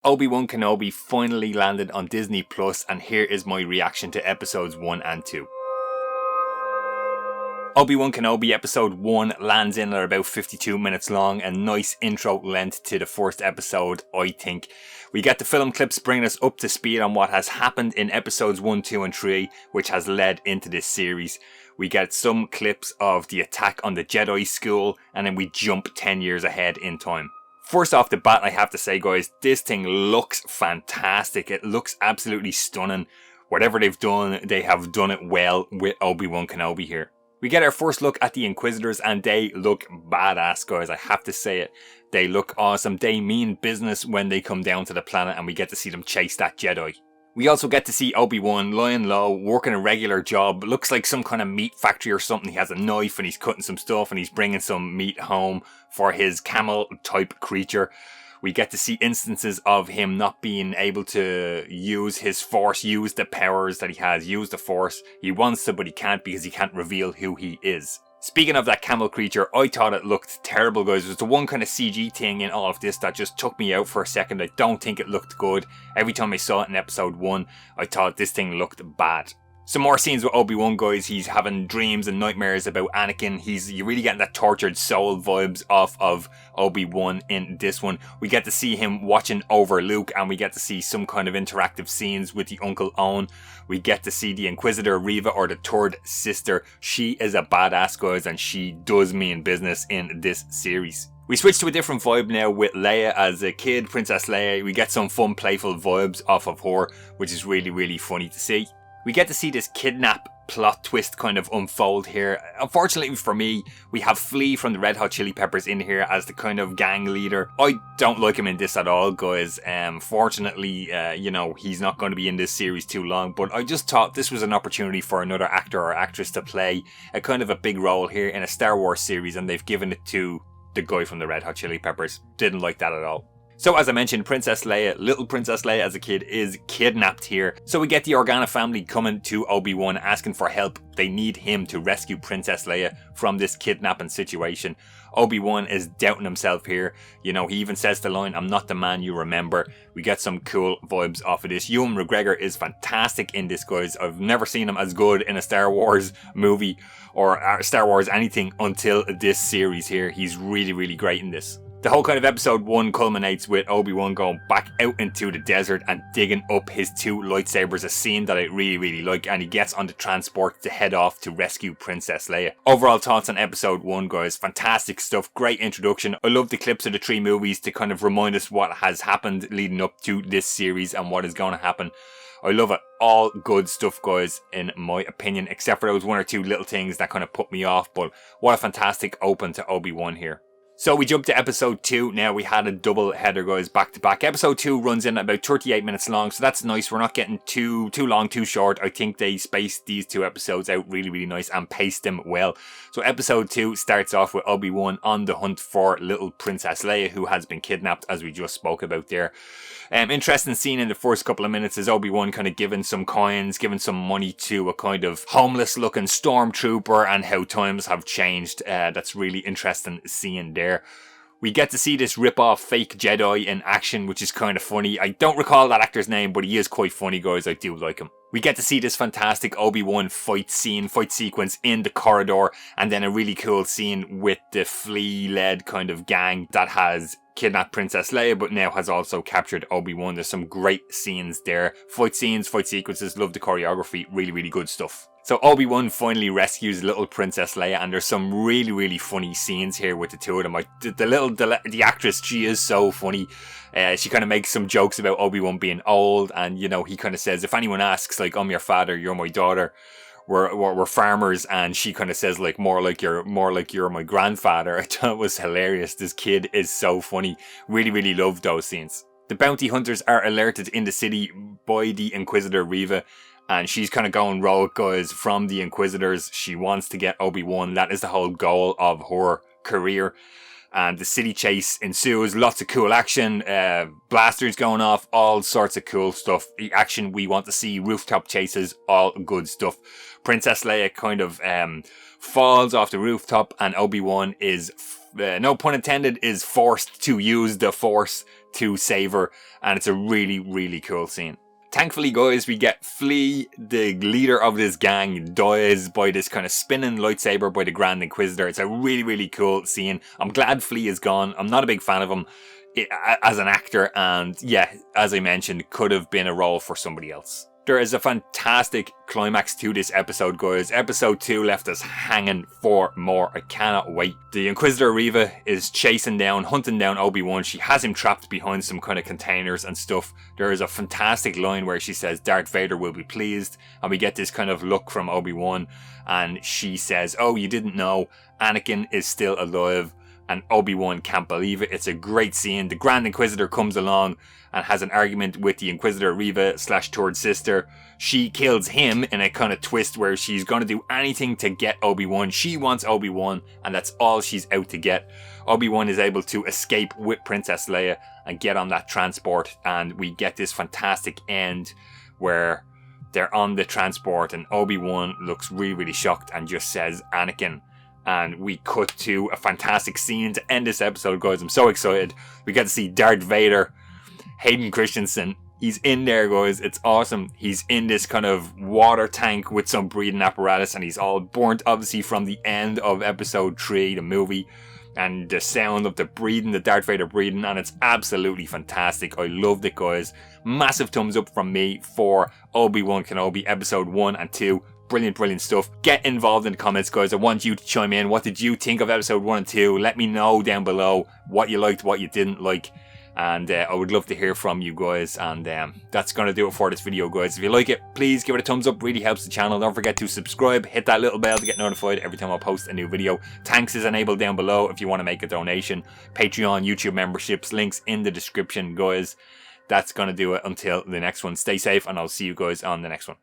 Obi Wan Kenobi finally landed on Disney Plus, and here is my reaction to episodes 1 and 2. Obi Wan Kenobi episode 1 lands in at about 52 minutes long, a nice intro length to the first episode, I think. We get the film clips bringing us up to speed on what has happened in episodes 1, 2 and 3, which has led into this series. We get some clips of the attack on the Jedi school, and then we jump 10 years ahead in time. First off the bat, I have to say, guys, this thing looks fantastic. It looks absolutely stunning. Whatever they've done, they have done it well with Obi Wan Kenobi here. We get our first look at the Inquisitors, and they look badass, guys. I have to say it. They look awesome. They mean business when they come down to the planet, and we get to see them chase that Jedi. We also get to see Obi-Wan lying low, working a regular job. Looks like some kind of meat factory or something. He has a knife and he's cutting some stuff and he's bringing some meat home for his camel type creature. We get to see instances of him not being able to use his force, use the powers that he has, use the force. He wants to, but he can't because he can't reveal who he is. Speaking of that camel creature, I thought it looked terrible, guys. It was the one kind of CG thing in all of this that just took me out for a second. I don't think it looked good. Every time I saw it in episode 1, I thought this thing looked bad. Some more scenes with Obi-Wan, guys. He's having dreams and nightmares about Anakin. You're really getting that tortured soul vibes off of Obi-Wan in this one. We get to see him watching over Luke, and we get to see some kind of interactive scenes with the Uncle Owen. We get to see the Inquisitor Reva, or the third sister. She is a badass, guys, and she does mean business in this series. We switch to a different vibe now with Leia as a kid, Princess Leia. We get some fun, playful vibes off of her, which is really, really funny to see. We get to see this kidnap plot twist kind of unfold here. Unfortunately for me, we have Flea from the Red Hot Chili Peppers in here as the kind of gang leader. I don't like him in this at all, guys. Fortunately, he's not going to be in this series too long, but I just thought this was an opportunity for another actor or actress to play a kind of a big role here in a Star Wars series, and they've given it to the guy from the Red Hot Chili Peppers. Didn't like that at all. So as I mentioned, Princess Leia, little Princess Leia as a kid, is kidnapped here. So we get the Organa family coming to Obi-Wan asking for help. They need him to rescue Princess Leia from this kidnapping situation. Obi-Wan is doubting himself here. You know, he even says the line, "I'm not the man you remember." We get some cool vibes off of this. Ewan McGregor is fantastic in this, guys. I've never seen him as good in a Star Wars movie or Star Wars anything until this series here. He's really, really great in this. The whole kind of episode 1 culminates with Obi-Wan going back out into the desert and digging up his 2 lightsabers, a scene that I really, really like, and he gets on the transport to head off to rescue Princess Leia. Overall thoughts on episode 1, guys. Fantastic stuff, great introduction. I love the clips of the 3 movies to kind of remind us what has happened leading up to this series and what is going to happen. I love it. All good stuff, guys, in my opinion, except for those 1 or 2 little things that kind of put me off, but what a fantastic open to Obi-Wan here. So we jump to episode 2 now. We had a double header, guys, back to back. Episode 2 runs in at about 38 minutes long, so that's nice. We're not getting too long, too short. I think they spaced these 2 episodes out really, really nice and paced them well. So episode 2 starts off with Obi-Wan on the hunt for little Princess Leia, who has been kidnapped, as we just spoke about there. Interesting scene in the first couple of minutes is Obi-Wan kind of giving some coins, giving some money to a kind of homeless looking stormtrooper, and how times have changed. That's really interesting seeing there. We get to see this rip-off fake Jedi in action, which is kind of funny. I don't recall that actor's name, but he is quite funny, guys. I do like him. We get to see this fantastic Obi-Wan fight sequence in the corridor, and then a really cool scene with the Flea-led kind of gang that has kidnapped Princess Leia, but now has also captured Obi-Wan. There's some great scenes there. Fight scenes, fight sequences, love the choreography, really, really good stuff. So Obi-Wan finally rescues little Princess Leia, and there's some really, really funny scenes here with the 2 of them. The actress, she is so funny. She kind of makes some jokes about Obi-Wan being old, and you know, he kind of says, if anyone asks, like, I'm your father, you're my daughter, we're farmers, and she kind of says, like, more like you're my grandfather. I thought it was hilarious. This kid is so funny. Really, really love those scenes. The bounty hunters are alerted in the city by the Inquisitor Reva, and she's kind of going rogue, guys, from the Inquisitors. She wants to get Obi-Wan. That is the whole goal of her career. And the city chase ensues. Lots of cool action. Blasters going off. All sorts of cool stuff. The action we want to see. Rooftop chases. All good stuff. Princess Leia kind of falls off the rooftop. And Obi-Wan is, no pun intended, is forced to use the Force to save her, and it's a really, really cool scene. Thankfully, guys, we get Flea, the leader of this gang, dies by this kind of spinning lightsaber by the Grand Inquisitor. It's a really, really cool scene. I'm glad Flea is gone. I'm not a big fan of him as an actor, and yeah, as I mentioned, could have been a role for somebody else. There is a fantastic climax to this episode, guys. Episode 2 left us hanging for more. I cannot wait. The Inquisitor Reva is hunting down Obi-Wan. She has him trapped behind some kind of containers and stuff. There is a fantastic line where she says, "Darth Vader will be pleased." And we get this kind of look from Obi-Wan. And she says, "Oh, you didn't know, Anakin is still alive." And Obi-Wan can't believe it. It's a great scene. The Grand Inquisitor comes along and has an argument with the Inquisitor Reva / third sister. She kills him in a kind of twist where she's going to do anything to get Obi-Wan. She wants Obi-Wan, and that's all she's out to get. Obi-Wan is able to escape with Princess Leia and get on that transport, and we get this fantastic end where they're on the transport and Obi-Wan looks really, really shocked and just says, "Anakin." And we cut to a fantastic scene to end this episode, guys. I'm so excited. We get to see Darth Vader, Hayden Christensen. He's in there, guys. It's awesome. He's in this kind of water tank with some breathing apparatus, and he's all burnt, obviously, from the end of episode 3, the movie. And the sound of the breathing, the Darth Vader breathing, and it's absolutely fantastic. I loved it, guys. Massive thumbs up from me for Obi Wan Kenobi episode 1 and 2. Brilliant, brilliant stuff. Get involved in the comments, guys. I want you to chime in. What did you think of episode 1 and 2? Let me know down below what you liked, what you didn't like. And I would love to hear from you guys. And that's going to do it for this video, guys. If you like it, please give it a thumbs up. Really helps the channel. Don't forget to subscribe. Hit that little bell to get notified every time I post a new video. Thanks is enabled down below if you want to make a donation. Patreon, YouTube memberships, links in the description, guys. That's going to do it until the next one. Stay safe, and I'll see you guys on the next one.